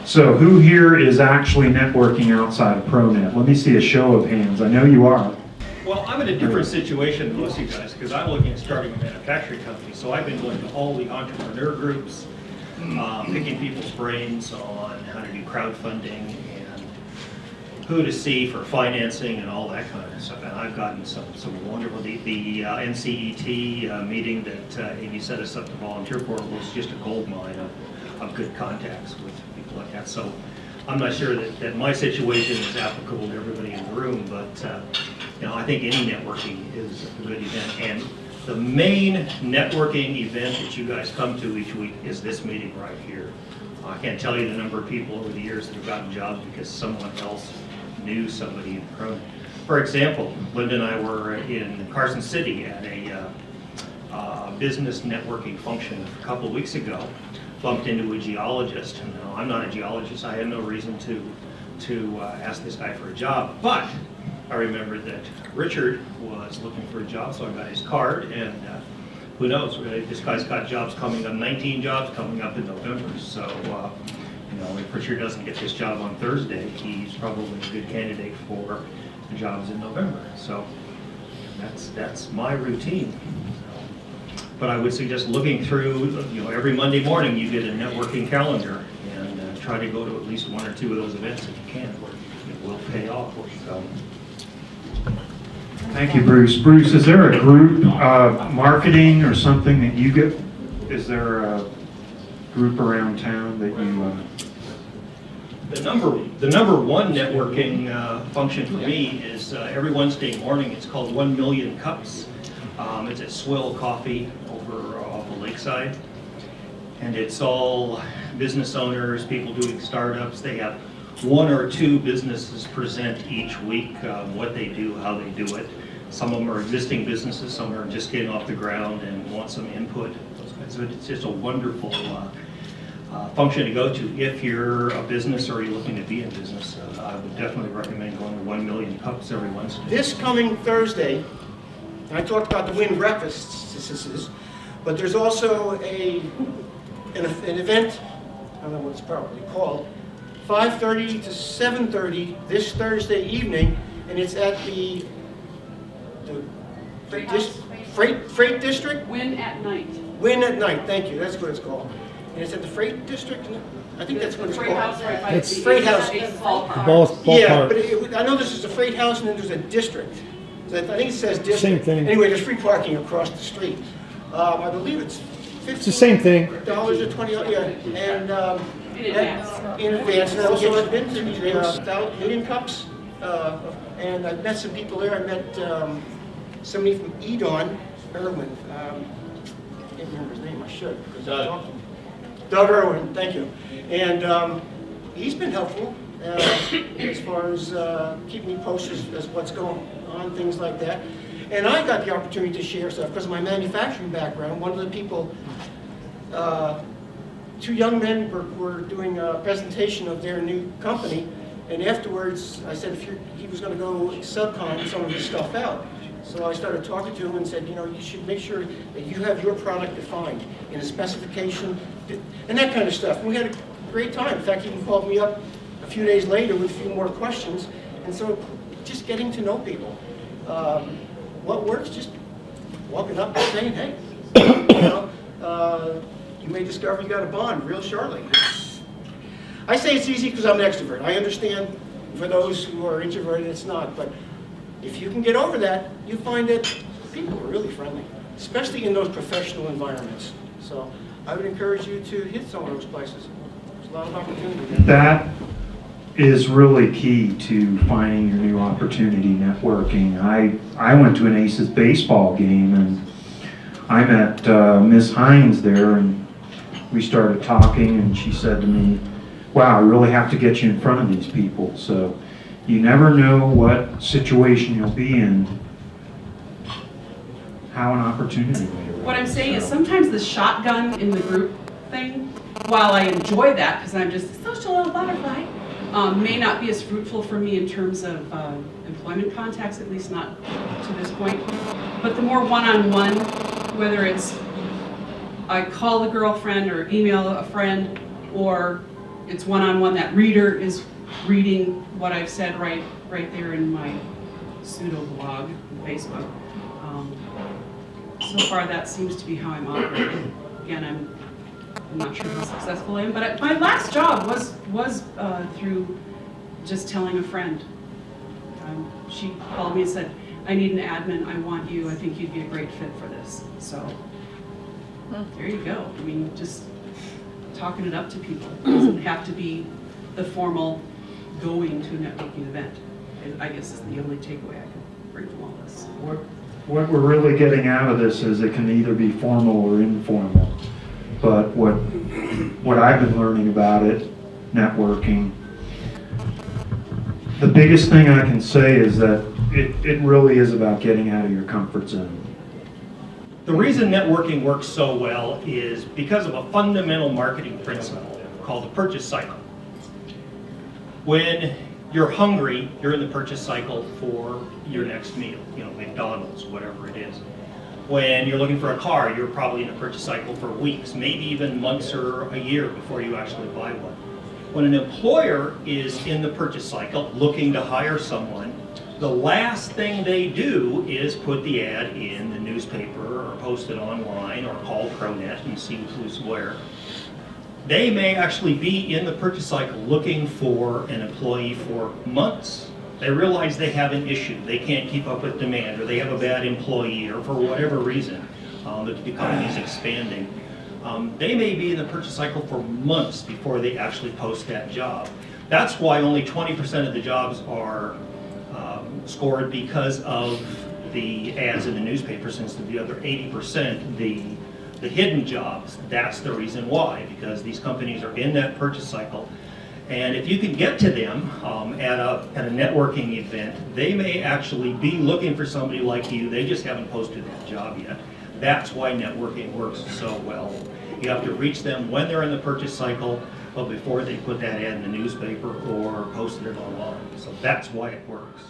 So who here is actually networking outside of ProNet? Let me see a show of hands. I know you are. Well, I'm in a different situation than most of you guys because I'm looking at starting a manufacturing company. So I've been going to all the entrepreneur groups, picking people's brains on how to do crowdfunding and who to see for financing and all that kind of stuff. And I've gotten some wonderful, the NCET meeting that Amy set us up to volunteer for was just a gold mine of good contacts with people like that. So I'm not sure that my situation is applicable to everybody in the room, but you know, I think any networking is a good event. And the main networking event that you guys come to each week is this meeting right here. I can't tell you the number of people over the years that have gotten jobs because someone else knew somebody in ProNet. For example, Linda and I were in Carson City at a business networking function a couple of weeks ago. Bumped into a geologist. No, I'm not a geologist. I had no reason to ask this guy for a job, but I remembered that Richard was looking for a job, so I got his card, and who knows, this guy's got jobs coming up, 19 jobs coming up in November, so you know, if Richard doesn't get this job on Thursday, he's probably a good candidate for the jobs in November. So that's my routine. But I would suggest looking through, you know, every Monday morning you get a networking calendar and try to go to at least one or two of those events if you can. It will pay off. Thank you, Bruce. Bruce, is there a group marketing or something that you get? Is there a group around town that you? The number one networking function for me is every Wednesday morning. It's called 1 Million Cups. It's at Swill Coffee over off the lakeside, and it's all business owners, people doing startups. They have one or two businesses present each week, what they do, how they do it. Some of them are existing businesses, some are just getting off the ground and want some input. So it's just a wonderful function to go to if you're a business or you're looking to be in business. I would definitely recommend going to 1 Million Cups every Wednesday. This coming Thursday, I talked about the Win Breakfasts, but there's also an event, I don't know what it's probably called, 5:30 to 7:30 this Thursday evening, and it's at the Freight District? Win at Night. Win at Night, thank you, that's what it's called. And it's at the Freight District? I think that's what it's called. It's Freight House. Ballpark. Yeah, but I know this is a Freight House and then there's a district. So I think it says district. Same thing. Anyway, there's free parking across the street. I believe it's It's the same thing. $15 or $20, yeah, and In advance. in advance. And also, I've been to the Million Cups, and I've met some people there. I met somebody from Edon, Irwin. I can't remember his name. I should. Doug Irwin. Thank you. And he's been helpful as far as keeping me posted as what's going on, things like that. And I got the opportunity to share stuff because of my manufacturing background. One of the people, two young men were doing a presentation of their new company, and afterwards I said he was going to go subcon some of his stuff out. So I started talking to him and said, you know, you should make sure that you have your product defined in a specification and that kind of stuff. And we had a great time. In fact, he even called me up a few days later with a few more questions. And so just getting to know people. What works? Just walking up and saying, hey, you know, you may discover you got a bond real shortly. I say it's easy because I'm an extrovert. I understand for those who are introverted, it's not. But if you can get over that, you find that people are really friendly, especially in those professional environments. So I would encourage you to hit some of those places. There's a lot of opportunity there. That is really key to finding your new opportunity networking. I went to an Aces baseball game and I met Miss Hines there, and we started talking, and she said to me, wow, I really have to get you in front of these people. So you never know what situation you'll be in, how an opportunity may arise. What I'm saying is sometimes the shotgun in the group thing, while I enjoy that because I'm just a social little butterfly, may not be as fruitful for me in terms of employment contacts, at least not to this point. But the more one-on-one, whether it's I call a girlfriend or email a friend or it's one-on-one. That reader is reading what I've said right there in my pseudo blog on Facebook. So far, that seems to be how I'm operating. Again, I'm not sure how successful I am, but my last job was through just telling a friend. She called me and said, "I need an admin. I want you. I think you'd be a great fit for this." So there you go. I mean, just talking it up to people. It doesn't have to be the formal going to a networking event. I guess is the only takeaway I can bring from all this. What we're really getting out of this is it can either be formal or informal. But what I've been learning about it, networking, the biggest thing I can say is that it really is about getting out of your comfort zone. The reason networking works so well is because of a fundamental marketing principle called the purchase cycle. When you're hungry, you're in the purchase cycle for your next meal, McDonald's, whatever it is. When you're looking for a car, you're probably in a purchase cycle for weeks, maybe even months or a year before you actually buy one. When an employer is in the purchase cycle looking to hire someone, the last thing they do is put the ad in the newspaper or post it online or call ProNet and see who's where. They may actually be in the purchase cycle looking for an employee for months. They realize they have an issue, they can't keep up with demand, or they have a bad employee, or for whatever reason, the company is expanding. They may be in the purchase cycle for months before they actually post that job. That's why only 20% of the jobs are scored because of the ads in the newspaper, since the other 80%, the hidden jobs, that's the reason why, because these companies are in that purchase cycle. And if you can get to them at a networking event, they may actually be looking for somebody like you. They just haven't posted that job yet. That's why networking works so well. You have to reach them when they're in the purchase cycle, but before they put that ad in the newspaper or posted it online. So that's why it works.